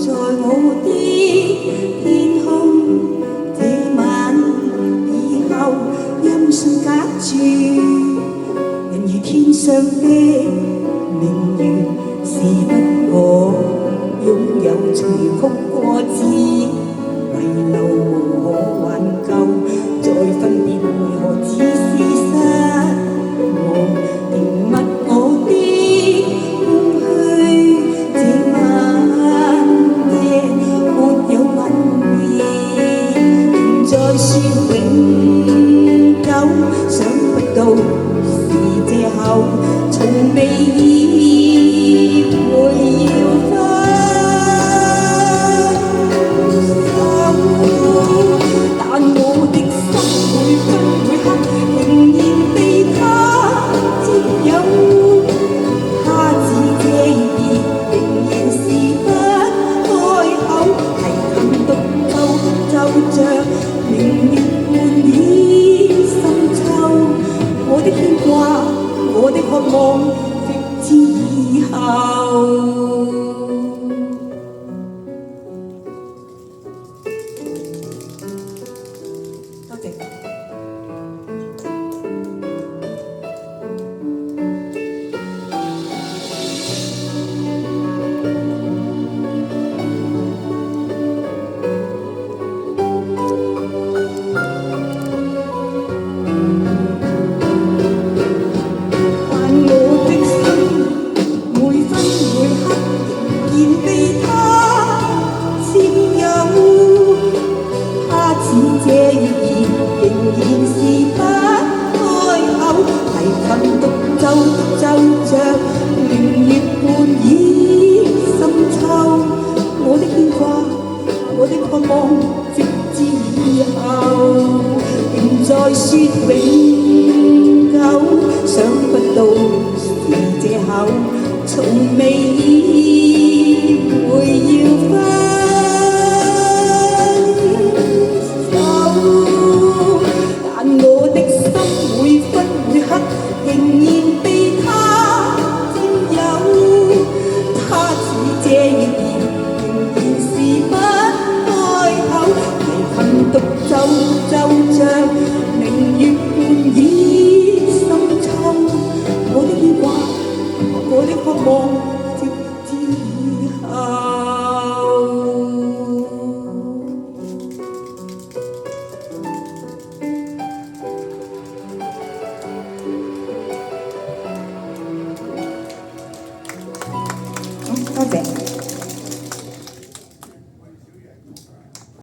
在我的天空，這晚以後音訊隔絕，人如天上的明月，是不可擁有隨風過節，遺留無可挽救，再分別為何只是失望，停默我的空虛，這晚夜沒有吻別，仍在說永久，想不到是藉口，從未意會要分手，但我的心每分每刻仍然被他佔有，他似這熱仍然是不開口，提琴獨奏奏着明月半倚深秋，我的牽掛我的渴望直至以後。多謝。奏着明月半倚深秋，我的牽掛，我的渴望，直至以後，仍在說永久，想不到是藉口，從未意會要分手，但我的心每分每刻仍然被他佔有，他似這熱仍然是不開口，提琴獨奏奏着明月半倚深秋，我的牽掛，我的渴望，直至以後。多謝。